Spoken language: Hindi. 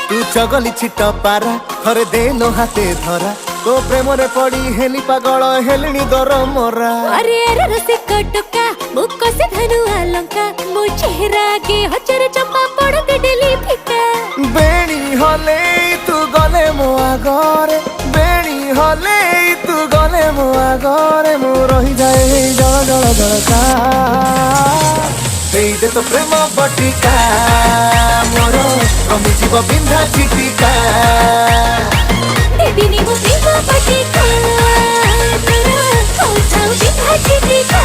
तू चगली छिट पारा थरे देलो हाथे धरा तो प्रेम रे पड़ी हेली पागल हेलिनी दर मरा। अरे अरे रसिक टोका मुख से धनु अलंका मो चेहरा के हजर चंपा पड़ते डेली फिका। बेणी हले तू गले मो आगरे बेणी हले तू गले मो आगरे मो रही जाए जल जल जलका दे तो प्रेम बटिका मोर रमी जीव बिंधा चिटिका देविनी मो प्रेम बटिका तोरा हो जाऊ बिंधा चिटिका।